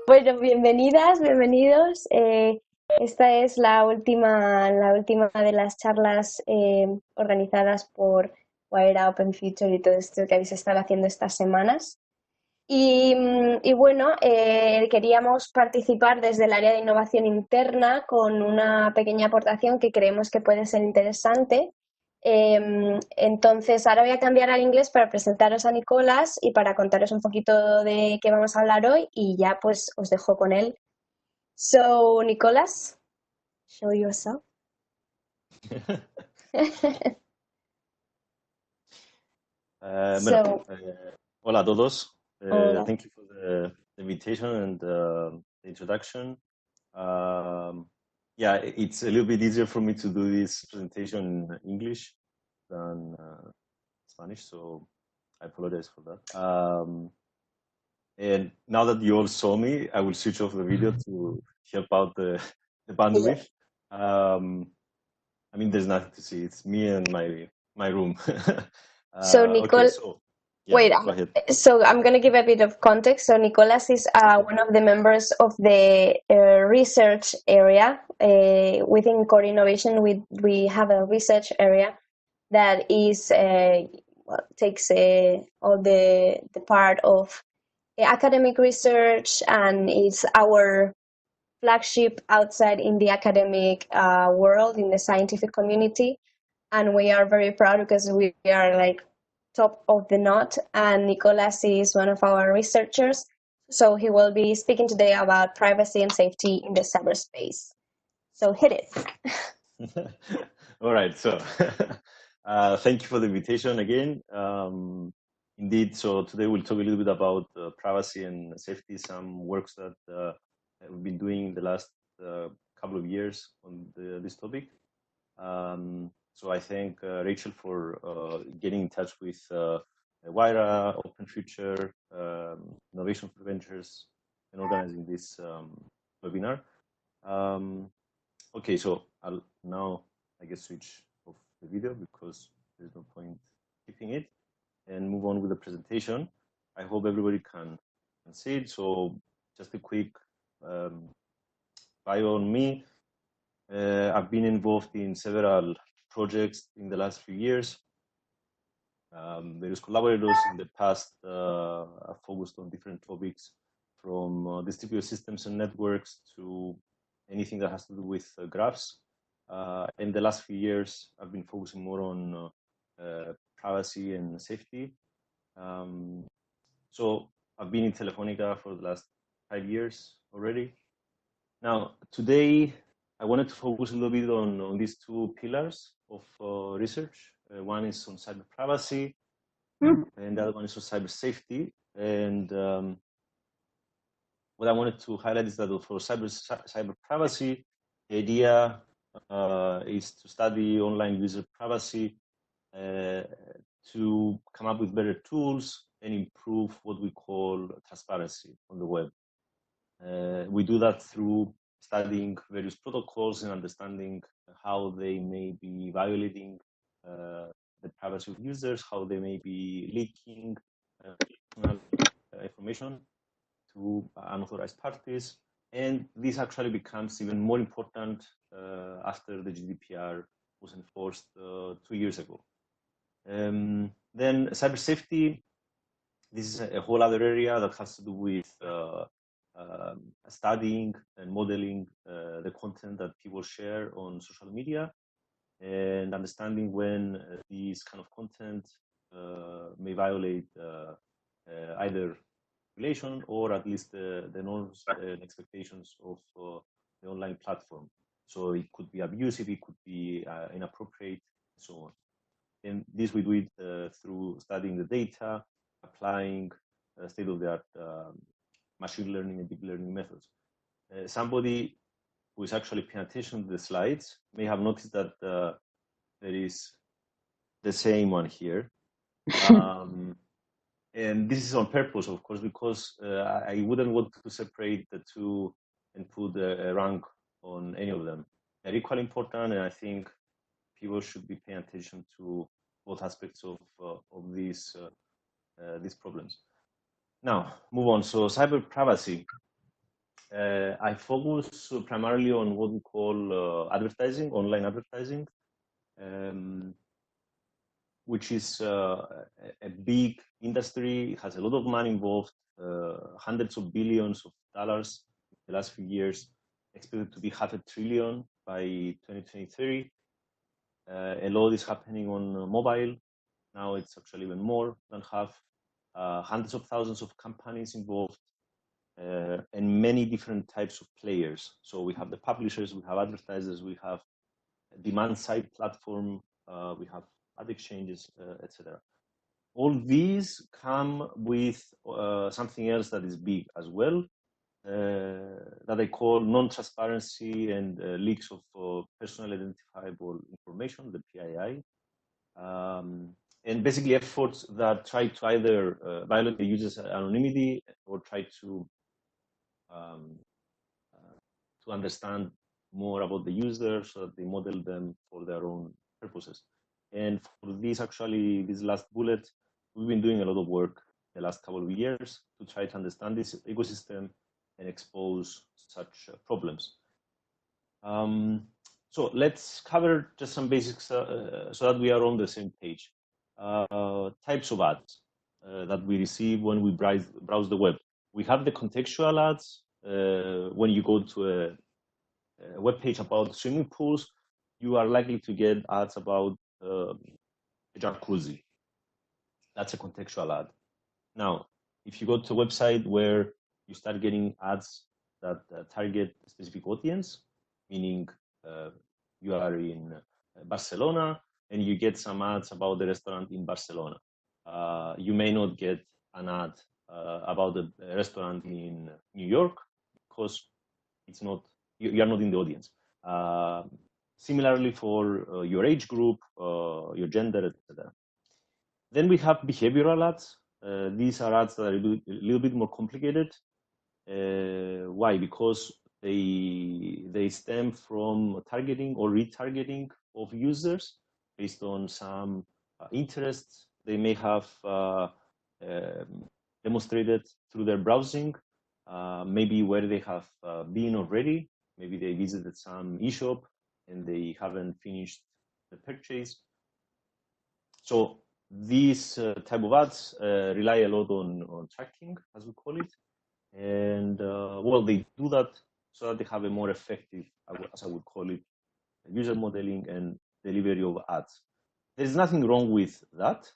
Bueno, bienvenidas, bienvenidos. Esta es la última de las charlas organizadas por Wayra, Open Future y todo esto que habéis estado haciendo estas semanas. Y bueno, queríamos participar desde el área de innovación interna con una pequeña aportación que creemos que puede ser interesante. Entonces, ahora voy a cambiar al inglés para presentaros a Nicolas y para contaros un poquito de qué vamos a hablar hoy y ya pues os dejo con él. So, Nicolas, show yourself. Hola a todos. Hola. Thank you for the invitation and the introduction. Yeah, it's a little bit easier for me to do this presentation in English than Spanish, so I apologize for that. And now that you all saw me, I will switch off the video to help out the bandwidth. I mean, there's nothing to see. It's me and my room. So, Nicole, okay, wait, go ahead. so I'm going to give a bit of context. So Nicolas is one of the members of the research area. Within Core Innovation, we have a research area that is takes all the part of academic research and is our flagship outside in the academic world, in the scientific community. And we are very proud because we are like top of the knot, and Nicolas is one of our researchers. So he will be speaking today about privacy and safety in the cyberspace. So hit it. All right. So thank you for the invitation again. Indeed. So today we'll talk a little bit about privacy and safety, some works that we've been doing the last couple of years on this topic. So I thank Rachel for getting in touch with Wayra, Open Future, Innovation for Ventures, and organizing this webinar. Okay, so I'll now, I guess, switch off the video because there's no point keeping it, and move on with the presentation. I hope everybody can see it. So just a quick bio on me. I've been involved in several projects in the last few years. Various collaborators in the past have focused on different topics, from distributed systems and networks to anything that has to do with graphs. In the last few years, I've been focusing more on privacy and safety. So I've been in Telefónica for the last 5 years already. Now, today, I wanted to focus a little bit on these two pillars of research. One is on cyber privacy, and the other one is on cyber safety. And what I wanted to highlight is that for cyber privacy, the idea is to study online user privacy to come up with better tools and improve what we call transparency on the web. We do that through studying various protocols and understanding how they may be violating the privacy of users, how they may be leaking information to unauthorized parties. And this actually becomes even more important after the GDPR was enforced 2 years ago. Then cyber safety, this is a whole other area that has to do with studying and modeling the content that people share on social media, and understanding when these kind of content may violate either regulation or at least the norms and expectations of the online platform. So it could be abusive, it could be inappropriate, and so on. And this we do it through studying the data, applying state-of-the-art machine learning and deep learning methods. Somebody who is actually paying attention to the slides may have noticed that there is the same one here. And this is on purpose, of course, because I wouldn't want to separate the two and put a rank on any of them. They're equally important, and I think people should be paying attention to both aspects of these problems. Now, move on. So cyber privacy. I focus primarily on what we call advertising, online advertising, which is a big industry. It has a lot of money involved, hundreds of billions of dollars in the last few years, expected to be $500 billion by 2023. A lot is happening on mobile. Now it's actually even more than half. Hundreds of thousands of companies involved, and many different types of players. So we have the publishers, we have advertisers, we have demand side platform, we have ad exchanges, etc. All these come with something else that is big as well, that I call non-transparency and leaks of personally identifiable information, the PII. And basically efforts that try to either violate the user's anonymity or try to understand more about the user so that they model them for their own purposes. And for this, actually, this last bullet, we've been doing a lot of work the last couple of years to try to understand this ecosystem and expose such problems. So let's cover just some basics so that we are on the same page. Types of ads that we receive when we browse the web. We have the contextual ads. When you go to a web page about swimming pools, you are likely to get ads about a jacuzzi. That's a contextual ad. Now, if you go to a website where you start getting ads that target a specific audience, meaning you are in Barcelona and you get some ads about the restaurant in Barcelona. You may not get an ad about the restaurant in New York because it's not, you are not in the audience. Similarly for your age group, your gender, etc. Then we have behavioral ads. These are ads that are a little bit more complicated. Why? Because they stem from targeting or retargeting of users based on some interests they may have demonstrated through their browsing, maybe where they have been already. Maybe they visited some e-shop and they haven't finished the purchase. So these type of ads rely a lot on tracking, as we call it. And well, they do that so that they have a more effective, as I would call it, user modeling and delivery of ads. There's nothing wrong with that.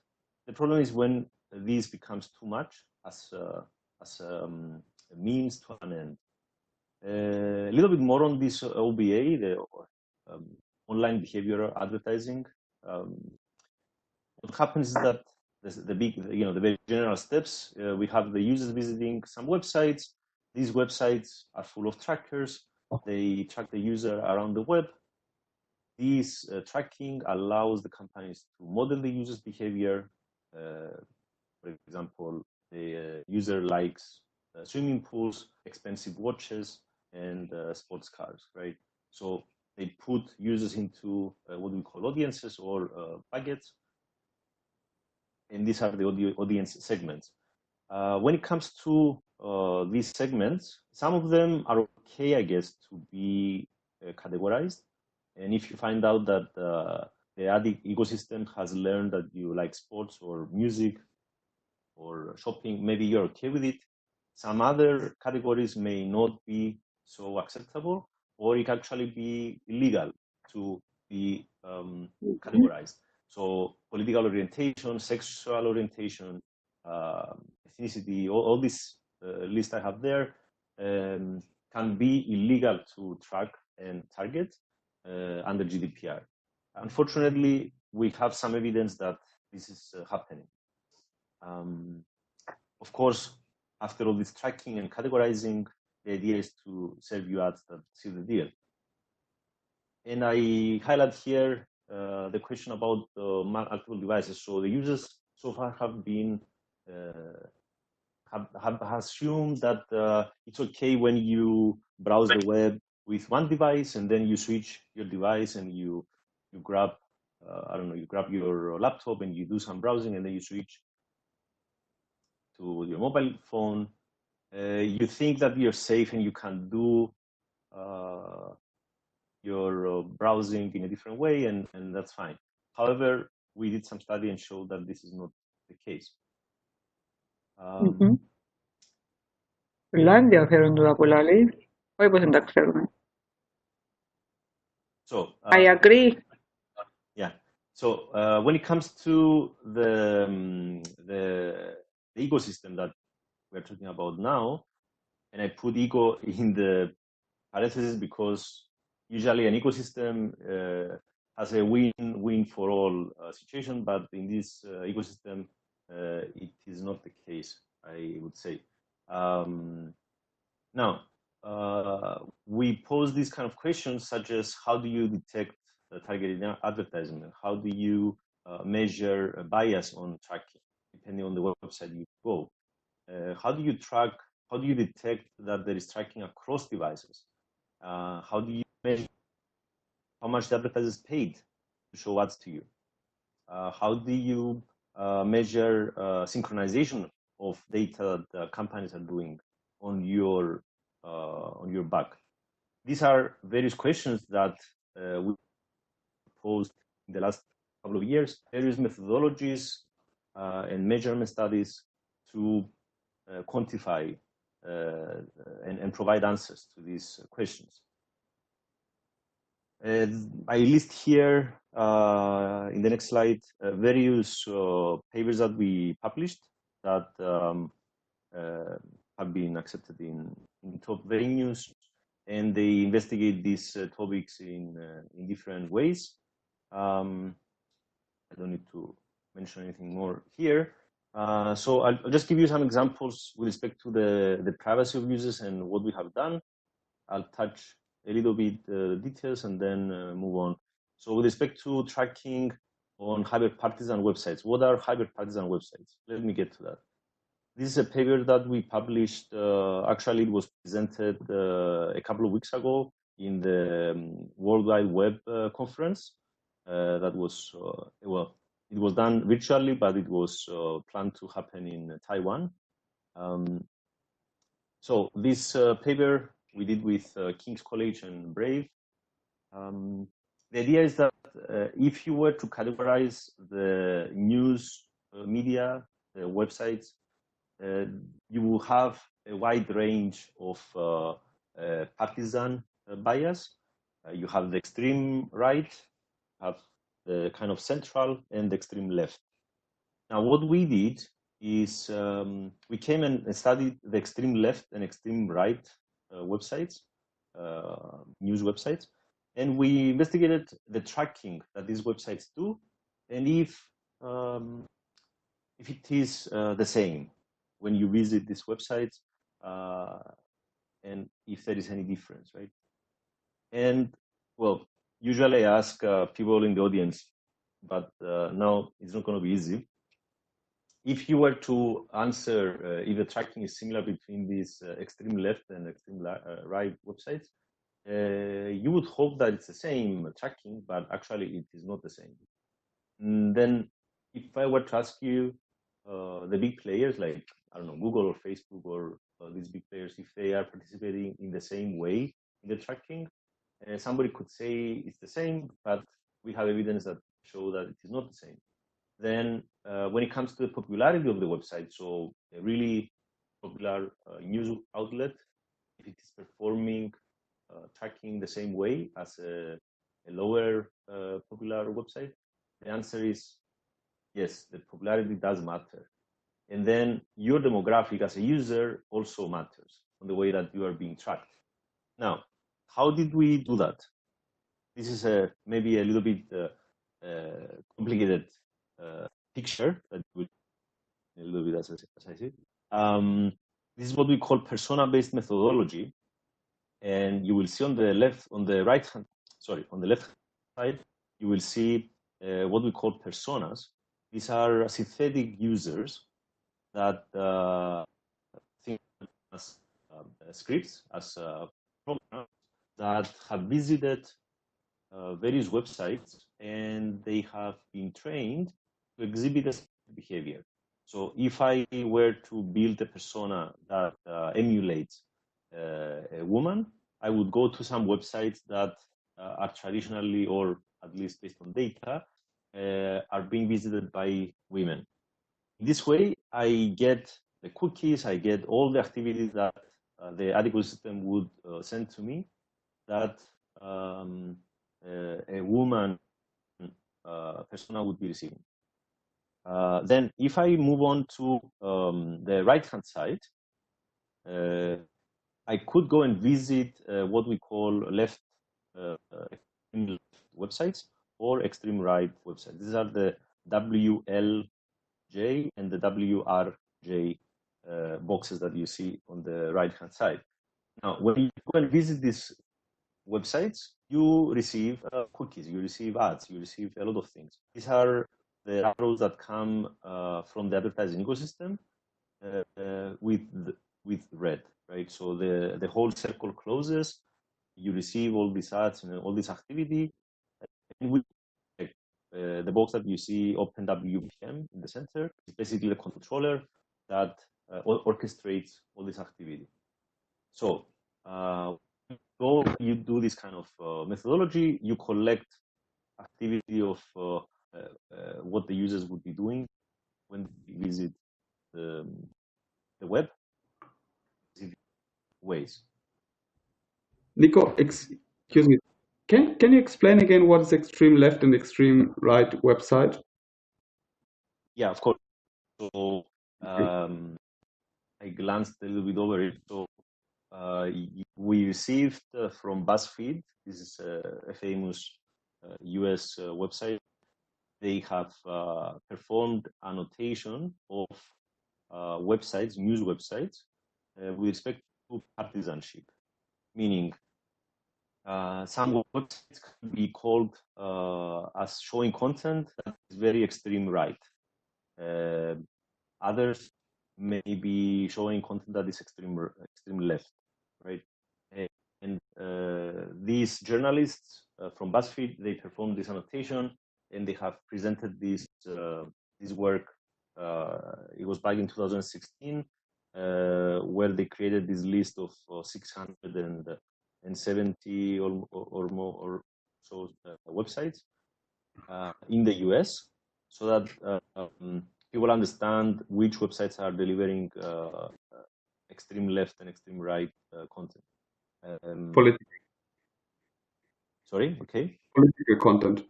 The problem is when this becomes too much as a means to an end. A little bit more on this OBA, the online behavioral advertising. What happens is that the very general steps, we have the users visiting some websites. These websites are full of trackers. They track the user around the web. This tracking allows the companies to model the user's behavior. For example, the user likes swimming pools, expensive watches, and sports cars, right? So they put users into what we call audiences or buckets. And these are the audience segments. When it comes to these segments, some of them are okay, I guess, to be categorized. And if you find out that the ad ecosystem has learned that you like sports or music or shopping, maybe you're okay with it. Some other categories may not be so acceptable, or it can actually be illegal to be categorized. So political orientation, sexual orientation, ethnicity, all this list I have there can be illegal to track and target under GDPR. Unfortunately, we have some evidence that this is happening. Of course, after all this tracking and categorizing, the idea is to serve you ads that seal the deal. And I highlight here the question about multiple devices. So the users so far have been have assumed that it's okay when you browse the web with one device and then you switch your device and you grab I don't know, you grab your laptop and you do some browsing, and then you switch to your mobile phone. You think that you're safe and you can do your browsing in a different way, and that's fine. However, we did some study and showed that this is not the case. Πολλά ενδιαφέρον τούτα που λαλείς. Όχι πως δεν τα ξέρουμε. So, I agree. Yeah. So when it comes to the ecosystem that we're talking about now, and I put ego in the parentheses because usually an ecosystem has a win-win for all situation, but in this ecosystem, it is not the case, I would say. Now, we pose these kind of questions such as how do you detect targeted advertisement? How do you measure a bias on tracking, depending on the website you go? How do you track, how do you detect that there is tracking across devices? How do you measure how much the advertisers paid to show ads to you? How do you measure synchronization of data that companies are doing on your back? These are various questions that we posed in the last couple of years, various methodologies and measurement studies to quantify and provide answers to these questions. I list here in the next slide various papers that we published that have been accepted in top venues, and they investigate these topics in different ways. I don't need to mention anything more here. So I'll just give you some examples with respect to the privacy of users and what we have done. I'll touch a little bit details and then move on. So with respect to tracking on hyper-partisan websites, what are hyper-partisan websites? Let me get to that. This is a paper that we published. Actually, it was presented a couple of weeks ago in the World Wide Web conference. That was, well, it was done virtually, but it was planned to happen in Taiwan. So this paper we did with King's College and Brave. The idea is that if you were to categorize the news media websites, you will have a wide range of partisan bias. You have the extreme right, have the kind of central, and the extreme left. Now, what we did is we came and studied the extreme left and extreme right websites, news websites, and we investigated the tracking that these websites do, and if it is the same when you visit these websites, and if there is any difference, right? And well, usually I ask people in the audience, but now it's not going to be easy. If you were to answer if the tracking is similar between these extreme left and extreme right websites, you would hope that it's the same tracking, but actually it is not the same. And then if I were to ask you the big players like, I don't know, Google or Facebook or these big players, if they are participating in the same way in the tracking, somebody could say it's the same, but we have evidence that show that it is not the same. Then when it comes to the popularity of the website, so a really popular news outlet, if it is performing tracking the same way as a lower popular website, the answer is yes, the popularity does matter. And then your demographic as a user also matters on the way that you are being tracked. Now, how did we do that? This is maybe a little bit complicated picture that will a little bit as I said. This is what we call persona-based methodology, and you will see on the left side, you will see what we call personas. These are synthetic users that think as scripts, as programs that have visited various websites, and they have been trained to exhibit a behavior. So if I were to build a persona that emulates a woman, I would go to some websites that are traditionally, or at least based on data, are being visited by women. In this way, I get the cookies, I get all the activities that the ad ecosystem would send to me that a woman persona would be receiving. Then if I move on to the right-hand side, I could go and visit what we call left extreme left websites or extreme right websites. These are the WLJ and the WRJ boxes that you see on the right-hand side. Now, when you go and visit these websites, you receive cookies, you receive ads, you receive a lot of things. These are the arrows that come from the advertising ecosystem with red, right? So the whole circle closes. You receive all these ads and all this activity, and with the box that you see, OpenWPM in the center, is basically the controller that orchestrates all this activity. So you do this kind of methodology, you collect activity of what the users would be doing when they visit the web ways. Nico, excuse me. Can you explain again what is extreme left and extreme right website? Yeah, of course. So I glanced a little bit over it. So we received from BuzzFeed, this is a famous US website, they have performed annotation of websites, news websites, with respect to partisanship, meaning some websites can be called as showing content that is very extreme right. Others may be showing content that is extreme left, right? And these journalists from BuzzFeed, they performed this annotation and they have presented this work. It was back in 2016, where they created this list of 670 or more or so websites in the US, so that people understand which websites are delivering extreme left and extreme right content. Political. Sorry, okay. Political content,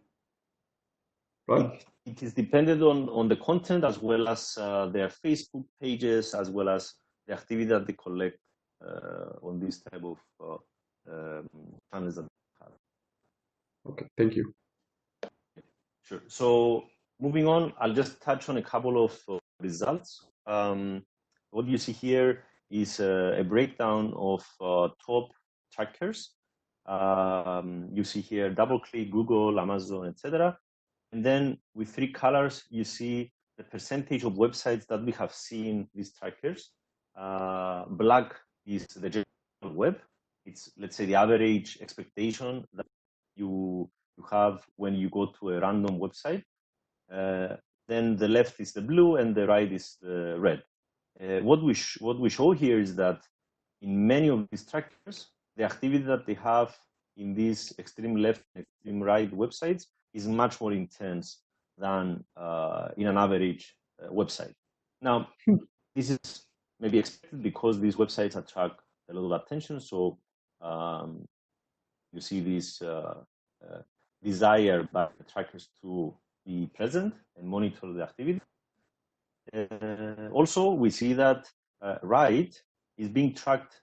right? It is dependent on the content as well as their Facebook pages, as well as the activity that they collect on this type of channels that they have. Okay, thank you. Sure. So moving on, I'll just touch on a couple of results. What you see here is a breakdown of top trackers. You see here DoubleClick, Google, Amazon, etc. And then with 3 colors, you see the percentage of websites that we have seen these trackers. Black is the general web. It's, let's say, the average expectation that you have when you go to a random website. Then the left is the blue and the right is the red. What we show here is that in many of these trackers, the activity that they have in these extreme left and extreme right websites is much more intense than in an average website. Now, this is maybe expected because these websites attract a lot of attention. So you see this desire by the trackers to be present and monitor the activity. Also, we see that right is being tracked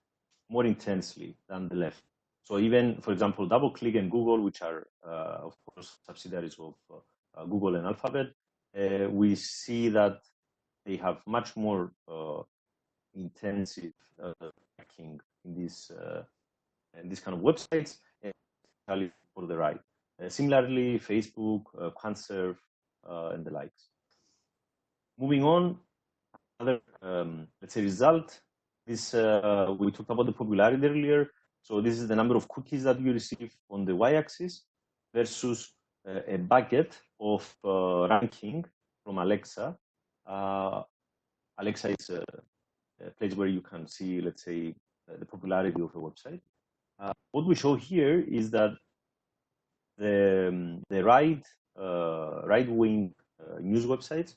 more intensely than the left. So even, for example, DoubleClick and Google, which are, of course, subsidiaries of Google and Alphabet, we see that they have much more intensive tracking in these kind of websites, especially for the right. Similarly, Facebook, Quantserve, and the likes. Moving on, another, let's say, result. This we talked about the popularity earlier. So this is the number of cookies that you receive on the y-axis. versus a bucket of ranking from Alexa. Alexa is a place where you can see, let's say, the popularity of a website. What we show here is that the right-wing news websites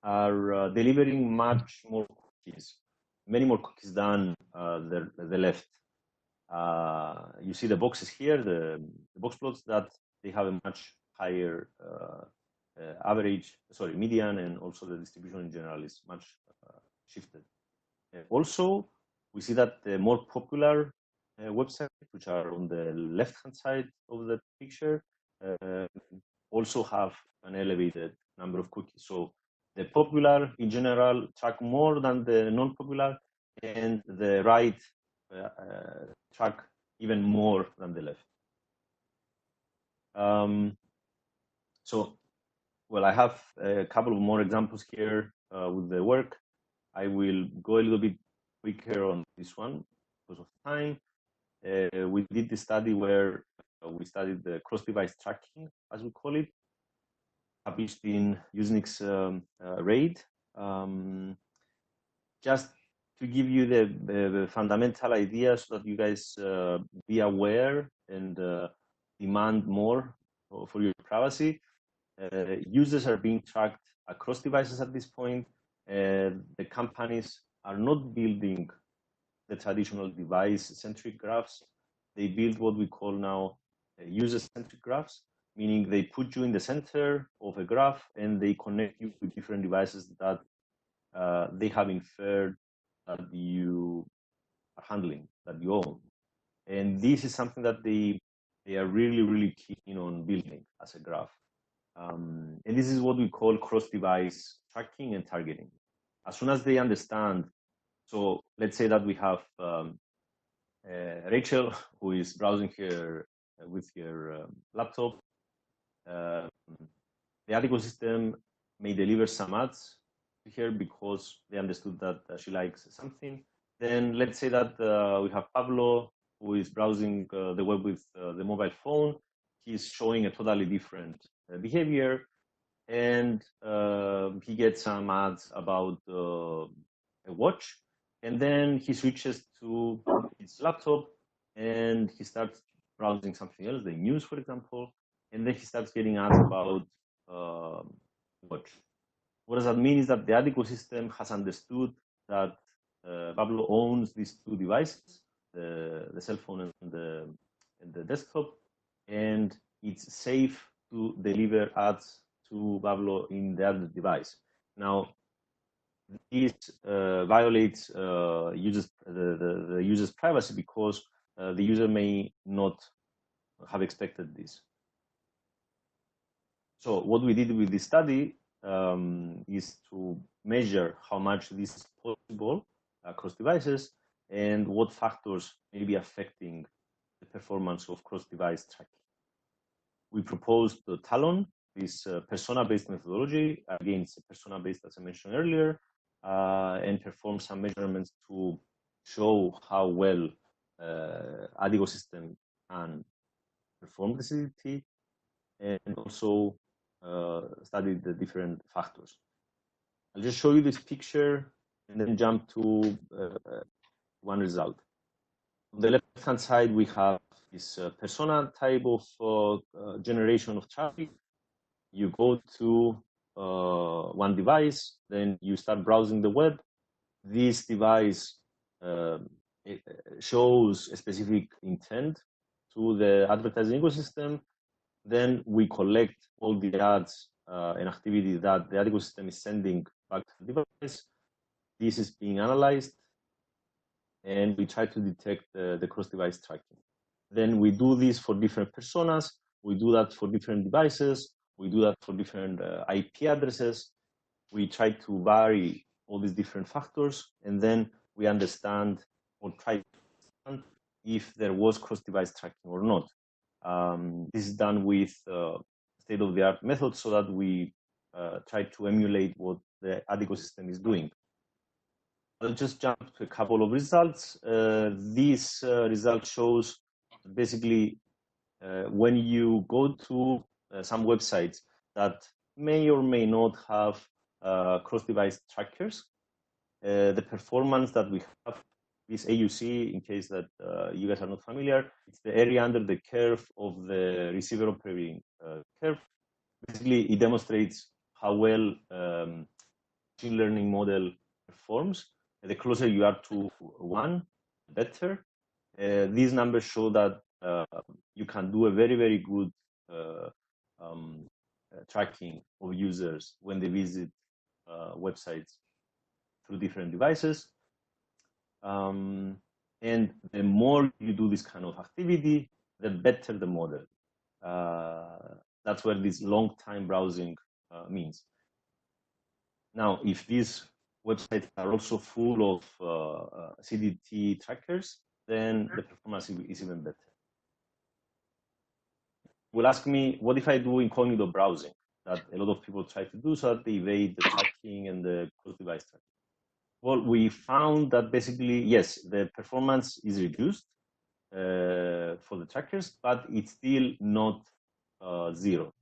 are delivering much more cookies, many more cookies than the left. You see the boxes here, the box plots, that they have a much higher median, and also the distribution in general is much shifted. Also, we see that the more popular websites, which are on the left-hand side of the picture, also have an elevated number of cookies. So the popular in general track more than the non-popular, and the right track even more than the left. So, well, I have a couple of more examples here with the work. I will go a little bit quicker on this one because of time. We did the study where we studied the cross-device tracking, as we call it, published in Usenix RAID. Just to give you the fundamental idea so that you guys be aware and demand more for your privacy. Users are being tracked across devices at this point. The companies are not building the traditional device-centric graphs. They build what we call now user-centric graphs, meaning they put you in the center of a graph and they connect you to different devices that they have inferred that you are handling, that you own. And this is something that they are really, really keen on building as a graph. And this is what we call cross-device tracking and targeting. As soon as they understand, so let's say that we have Rachel, who is browsing here with her laptop. The ad ecosystem may deliver some ads to her because they understood that she likes something. Then let's say that we have Pablo, who is browsing the web with the mobile phone. He's showing a totally different behavior, and he gets some ads about a watch, and then he switches to his laptop and he starts browsing something else, the news, for example, and then he starts getting ads about watch. What does that mean is that the ad ecosystem has understood that Pablo owns these two devices, the cell phone and the desktop, and it's safe to deliver ads to Pablo in the other device. Now, this violates the user's privacy because the user may not have expected this. So what we did with this study is to measure how much this is possible across devices and what factors may be affecting the performance of cross-device tracking. We proposed the Talon, this persona-based methodology. Again, it's persona-based, as I mentioned earlier, and perform some measurements to show how well ad ecosystem can perform the CDT, and also study the different factors. I'll just show you this picture and then jump to one result. On the left-hand side, we have this persona type of generation of traffic. You go to one device, then you start browsing the web. This device it shows a specific intent to the advertising ecosystem. Then we collect all the ads and activity that the ad ecosystem is sending back to the device. This is being analyzed, and we try to detect the cross-device tracking. Then we do this for different personas. We do that for different devices. We do that for different IP addresses. We try to vary all these different factors, and then we understand or try to understand if there was cross-device tracking or not. This is done with state-of-the-art methods so that we try to emulate what the ad ecosystem is doing. I'll just jump to a couple of results. This result shows basically when you go to some websites that may or may not have cross-device trackers, the performance that we have, this AUC, in case that you guys are not familiar, it's the area under the curve of the receiver operating curve. Basically, it demonstrates how well machine learning model performs. The closer you are to 1, the better. These numbers show that you can do a very, very good tracking of users when they visit websites through different devices. And the more you do this kind of activity, the better the model. That's where this long time browsing means. Now, if these websites are also full of CDT trackers, then the performance is even better. Will ask me, what if I do incognito browsing that a lot of people try to do so that they evade the tracking and the cross-device tracking? Well, we found that basically, yes, the performance is reduced for the trackers, but it's still not 0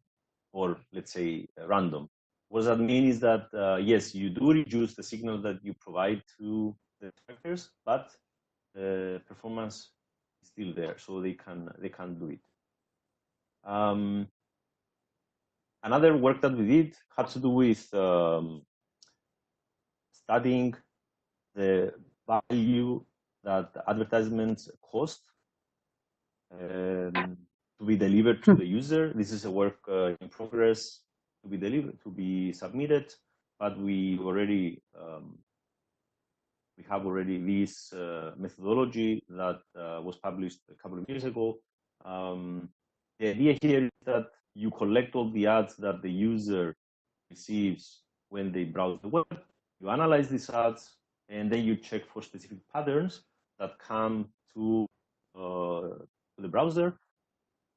or let's say random. What does that mean is that, yes, you do reduce the signal that you provide to the trackers, but the performance is still there, so they can do it. Another work that we did had to do with studying the value that advertisements cost to be delivered to the user. This is a work in progress to be delivered, to be submitted, but we have already this methodology that was published a couple of years ago. The idea here is that you collect all the ads that the user receives when they browse the web, you analyze these ads, and then you check for specific patterns that come to the browser.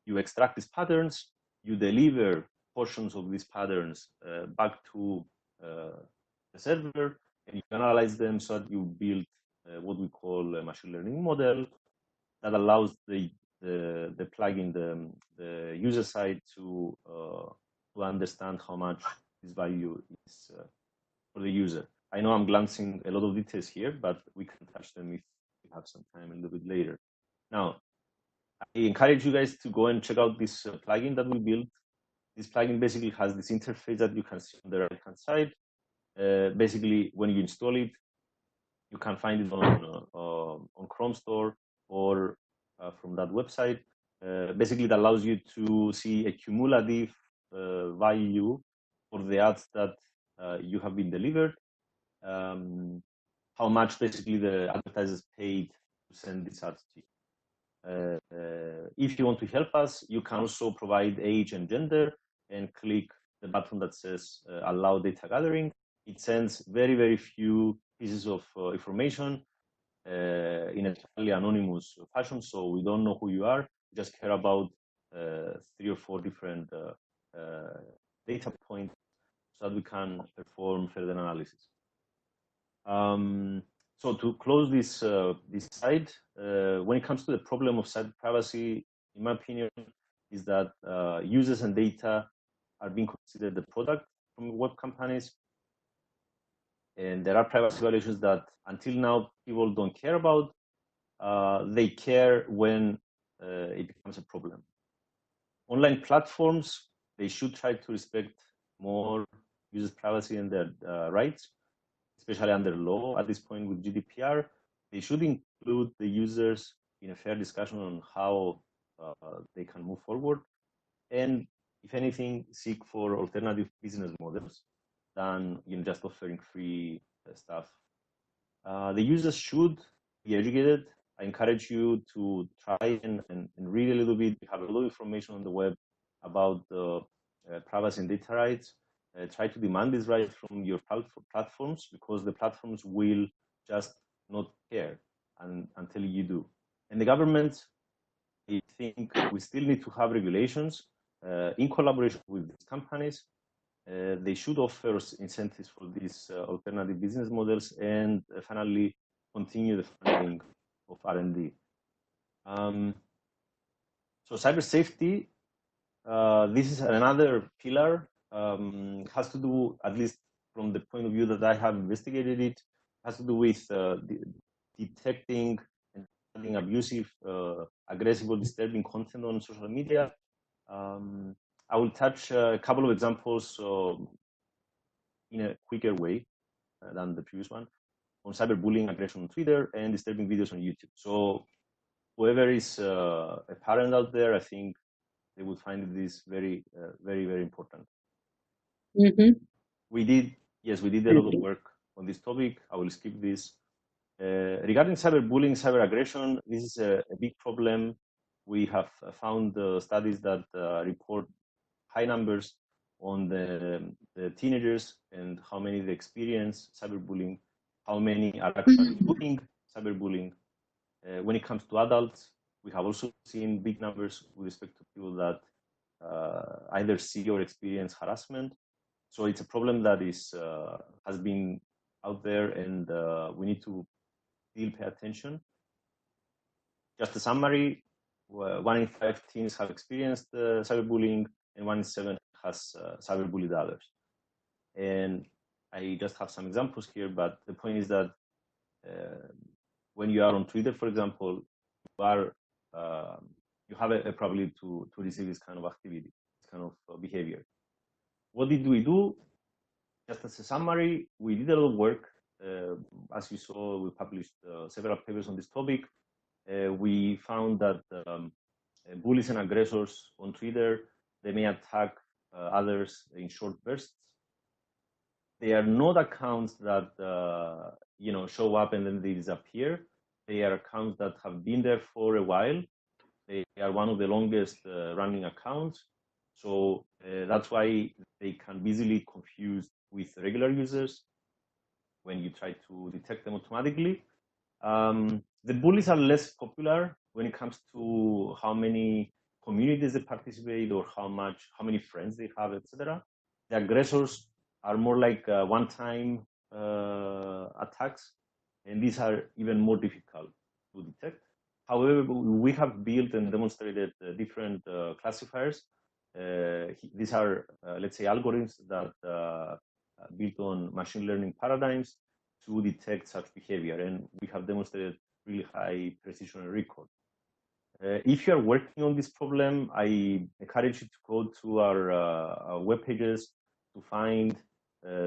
You extract these patterns, you deliver portions of these patterns back to the server, and you analyze them so that you build what we call a machine learning model that allows the plugin, the user side to understand how much this value is for the user. I know I'm glancing a lot of details here, but we can touch them if we have some time a little bit later. Now, I encourage you guys to go and check out this plugin that we built. This plugin basically has this interface that you can see on the right-hand side. Basically, when you install it, you can find it on Chrome Store or from that website. Basically, it allows you to see a cumulative value for the ads that you have been delivered, how much basically the advertisers paid to send these ads to you. If you want to help us, you can also provide age and gender and click the button that says allow data gathering. It sends very, very few pieces of information in a totally anonymous fashion, so we don't know who you are. We just care about 3 or 4 different data points so that we can perform further analysis. So to close this slide, when it comes to the problem of cyber privacy, in my opinion, is that users and data are being considered the product from web companies. And there are privacy violations that until now people don't care about. They care when it becomes a problem. Online platforms, they should try to respect more users' privacy and their rights, especially under law at this point with GDPR. They should include the users in a fair discussion on how they can move forward. And if anything, seek for alternative business models than just offering free stuff. The users should be educated. I encourage you to try and read a little bit. We have a lot of information on the web about the privacy and data rights. Try to demand these rights from your platforms, because the platforms will just not care until you do. And the government, I think we still need to have regulations in collaboration with these companies. They should offer incentives for these alternative business models, and finally continue the funding of R&D. So cybersafety, this is another pillar, has to do, at least from the point of view that I have investigated it, has to do with detecting and handling abusive, aggressive or disturbing content on social media. I will touch a couple of examples in a quicker way than the previous one, on cyberbullying, aggression on Twitter, and disturbing videos on YouTube. So whoever is a parent out there, I think they would find this very, very important. We did a lot of work on this topic. I will skip this. Regarding cyberbullying, cyber aggression, this is a big problem. We have found studies that report high numbers on the teenagers and how many they experience cyberbullying, how many are actually doing cyberbullying. When it comes to adults, we have also seen big numbers with respect to people that either see or experience harassment. So it's a problem that is has been out there, and we need to still pay attention. Just a summary: 1 in 5 teens have experienced cyberbullying, and 1 in 7 has cyberbullied others. And I just have some examples here, but the point is that when you are on Twitter, for example, you have a probability to receive this kind of activity, this kind of behavior. What did we do? Just as a summary, we did a lot of work. As you saw, we published several papers on this topic. We found that bullies and aggressors on Twitter, they may attack others in short bursts. They are not accounts that show up and then they disappear. They are accounts that have been there for a while. They are one of the longest running accounts. So that's why they can be easily confused with regular users when you try to detect them automatically. The bullies are less popular when it comes to how many communities they participate or how many friends they have, etc. The aggressors are more like one-time attacks, and these are even more difficult to detect. However, we have built and demonstrated different classifiers. These are, let's say, algorithms that built on machine learning paradigms to detect such behavior, and we have demonstrated really high precision and recall. If you are working on this problem, I encourage you to go to our web pages to find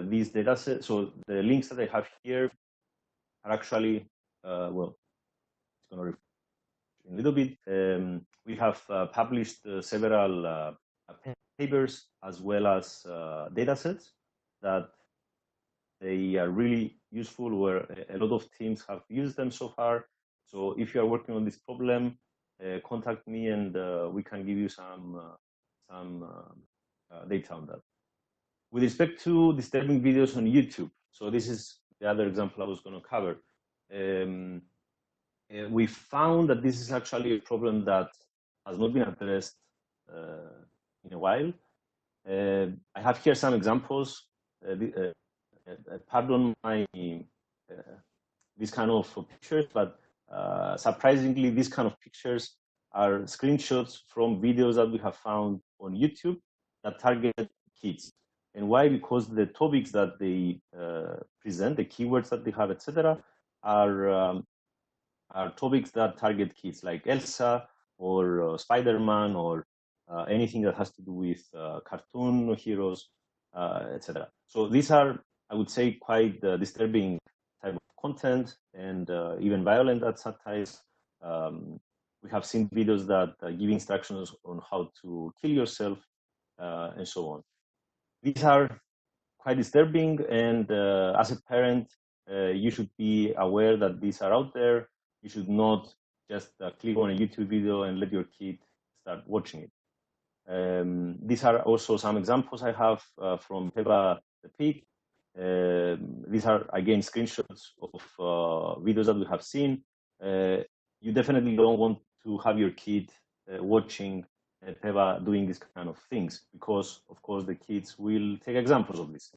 these data sets. So the links that I have here are actually, well, it's going to refresh in a little bit. We have published several papers as well as data sets that they are really useful, where a lot of teams have used them so far. So if you are working on this problem, contact me and we can give you some data on that. With respect to disturbing videos on YouTube, so this is the other example I was going to cover. We found that this is actually a problem that has not been addressed in a while. I have here some examples. Pardon my this kind of pictures, but surprisingly, these kind of pictures are screenshots from videos that we have found on YouTube that target kids. And why? Because the topics that they present, the keywords that they have, etc., are topics that target kids, like Elsa or Spider-Man or anything that has to do with cartoon heroes, etc. So these are, I would say, quite disturbing type of content and even violent at sometimes. We have seen videos that give instructions on how to kill yourself and so on. These are quite disturbing, and as a parent, you should be aware that these are out there. You should not just click on a YouTube video and let your kid start watching it. These are also some examples I have from Peppa the Pig. These are, again, screenshots of videos that we have seen. You definitely don't want to have your kid watching Peppa doing these kind of things, because, of course, the kids will take examples of this.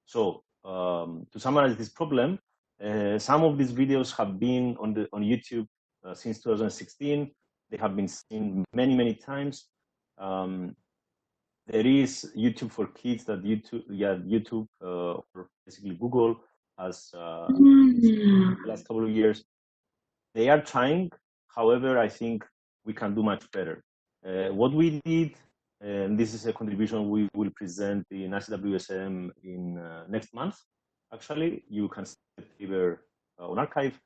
So, to summarize this problem, some of these videos have been on YouTube since 2016. They have been seen many, many times. There is YouTube for Kids that YouTube or basically Google has the last couple of years. They are trying. However, I think we can do much better. What we did, and this is a contribution we will present in ICWSM in next month. Actually, you can see the paper on archive.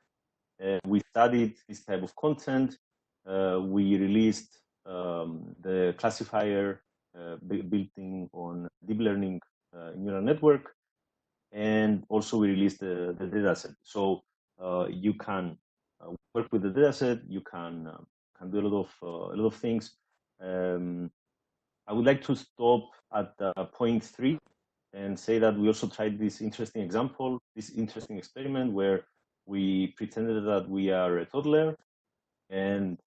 We studied this type of content. We released the classifier built on deep learning neural network, and also we released the dataset. So you can work with the dataset. You can do a lot of things. I would like to stop at point 3 and say that we also tried this interesting example, this interesting experiment where we pretended that we are a toddler and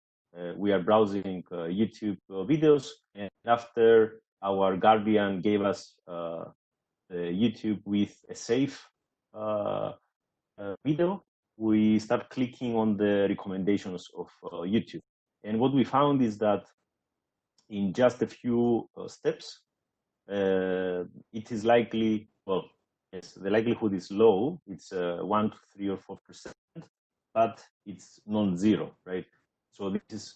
we are browsing YouTube videos, and after our guardian gave us YouTube with a safe video, we start clicking on the recommendations of YouTube. And what we found is that in just a few steps, it is likely, well, yes, the likelihood is low. It's 1 to 3 or 4%, but it's non-zero, right? So this is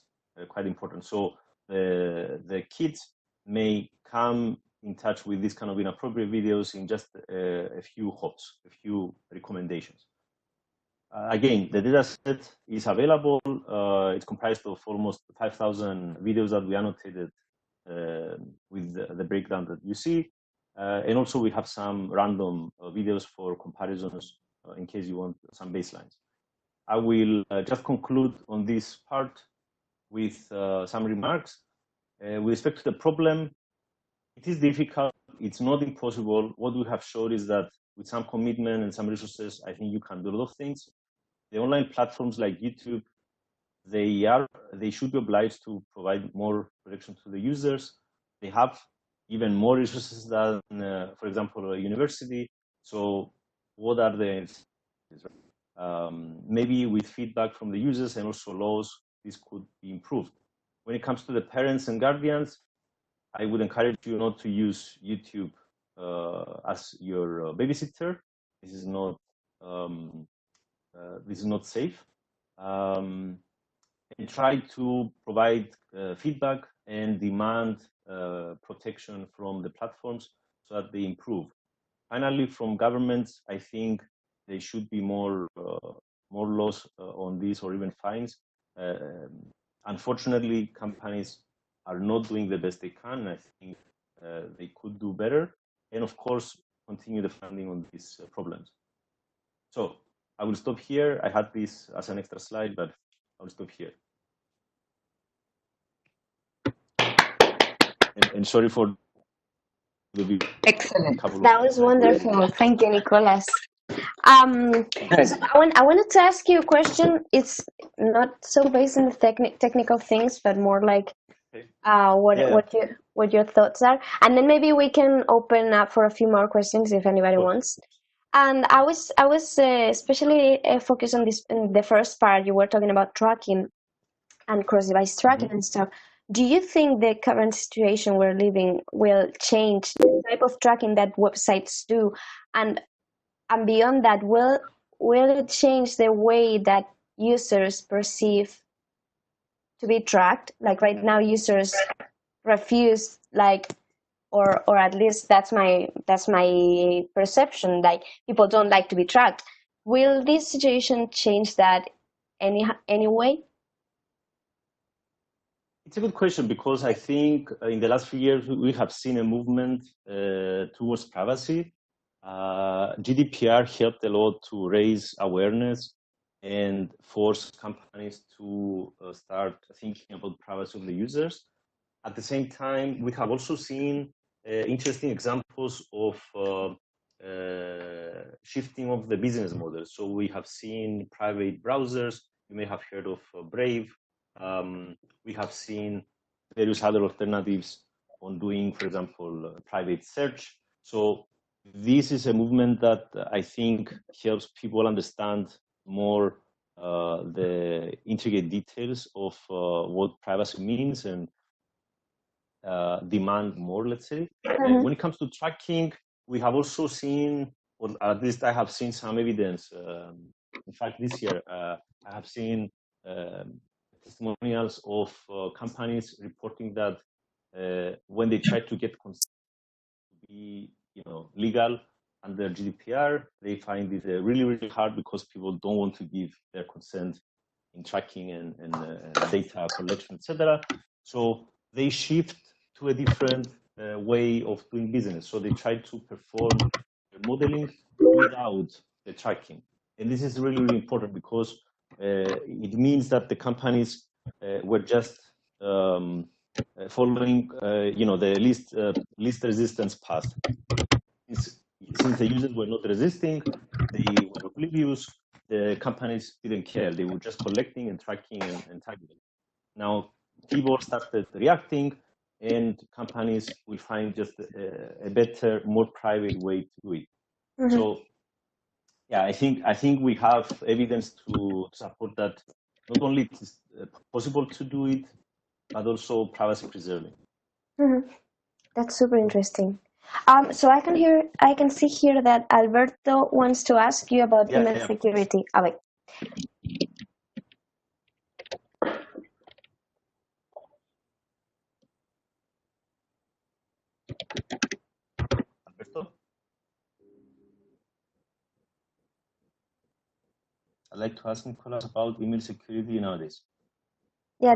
quite important. So the kids may come in touch with this kind of inappropriate videos in just a few hops, a few recommendations. Again, the data set is available. It's comprised of almost 5,000 videos that we annotated with the breakdown that you see. And also we have some random videos for comparisons in case you want some baselines. I will just conclude on this part with some remarks. With respect to the problem, it is difficult. It's not impossible. What we have showed is that with some commitment and some resources, I think you can do a lot of things. The online platforms like YouTube, they should be obliged to provide more protection to the users. They have even more resources than, for example, a university. So what are the maybe with feedback from the users and also laws, this could be improved. When it comes to the parents and guardians, I would encourage you not to use YouTube as your babysitter. This is not safe. And try to provide feedback and demand protection from the platforms so that they improve. Finally, from governments, I think there should be more laws on this, or even fines. Unfortunately, companies are not doing the best they can. I think they could do better, and of course, continue the funding on these problems. So I will stop here. I had this as an extra slide, but I'll stop here. And sorry for the excellent. That was wonderful. Thank you, Nicolas. So I wanted to ask you a question. It's not so based on the technical things, but more like what your thoughts are, and then maybe we can open up for a few more questions if anybody wants. And I was especially focused on this in the first part. You were talking about tracking and cross-device tracking and stuff. Do you think the current situation we're living will change the type of tracking that websites do, and beyond that, will it change the way that users perceive to be tracked? Like right now, users refuse, or at least that's my perception. Like people don't like to be tracked. Will this situation change that anyway? It's a good question, because I think in the last few years we have seen a movement towards privacy. GDPR helped a lot to raise awareness and force companies to start thinking about privacy of the users. At the same time, we have also seen interesting examples of shifting of the business model. So we have seen private browsers. You may have heard of Brave. We have seen various other alternatives on doing, for example, private search. So this is a movement that I think helps people understand more the intricate details of what privacy means and demand more, let's say. When it comes to tracking, we have also seen, or at least I have seen some evidence. In fact, this year, I have seen testimonials of companies reporting that when they try to get consent to be, legal under GDPR, they find it really, really hard because people don't want to give their consent in tracking and data collection, etc. So they shift to a different way of doing business. So they try to perform the modeling without the tracking. And this is really, really important because it means that the companies were just following, the least resistance path. Since the users were not resisting, they were oblivious, the companies didn't care. They were just collecting and tracking and tagging. Now, people started reacting, and companies will find just a better, more private way to do it. So, yeah, I think we have evidence to support that not only it is possible to do it, but also privacy preserving. That's super interesting. So I can see here that Alberto wants to ask you about email security. Wait. Alberto? I'd like to ask Nicolas about email security nowadays. Yeah,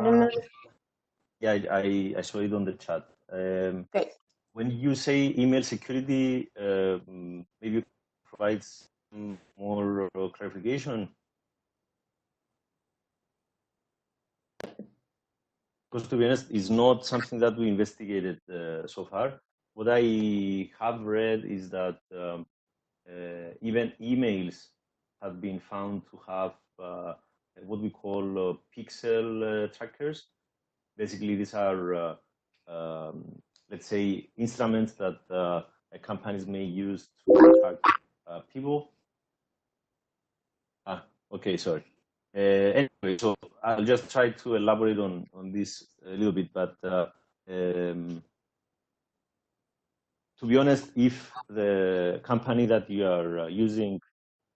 Yeah, I saw it on the chat. Great. When you say email security, maybe provide some more clarification. Because to be honest, it's not something that we investigated so far. What I have read is that even emails have been found to have what we call pixel trackers. Basically, these are, let's say, instruments that companies may use to track people. Okay, sorry. Anyway, so I'll just try to elaborate on this a little bit, but to be honest, if the company that you are using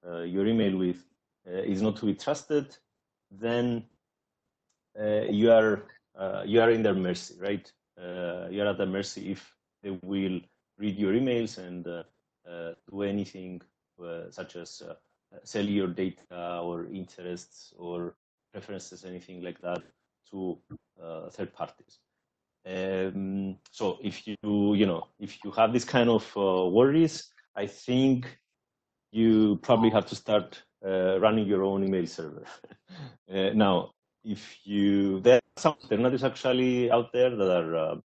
your email with is not to be trusted, then you are in their mercy, right? You are at their mercy if they will read your emails and do anything such as sell your data or interests or preferences, anything like that, to third parties. So if you have this kind of worries, I think you probably have to start running your own email server. Now, if there are some alternatives actually out there that are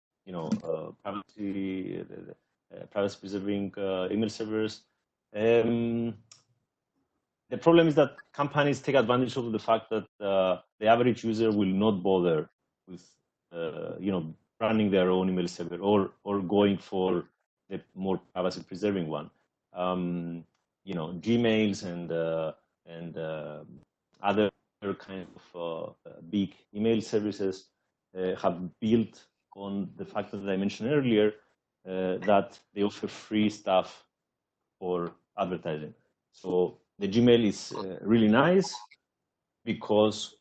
privacy preserving email servers. The problem is that companies take advantage of the fact that the average user will not bother with running their own email server or going for the more privacy preserving one. Gmails and other kind of big email services have built on the fact that I mentioned earlier that they offer free stuff for advertising. So the Gmail is really nice because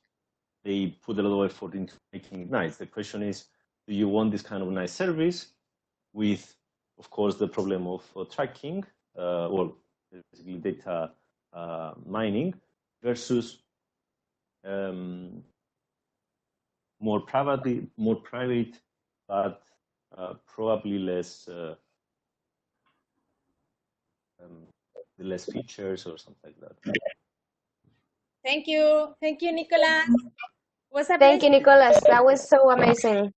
they put a lot of effort into making it nice. The question is, do you want this kind of nice service with, of course, the problem of tracking or basically data mining versus more private, but probably less features or something like that. Thank you, Nicolas. Thank you, Nicolas. That was so amazing.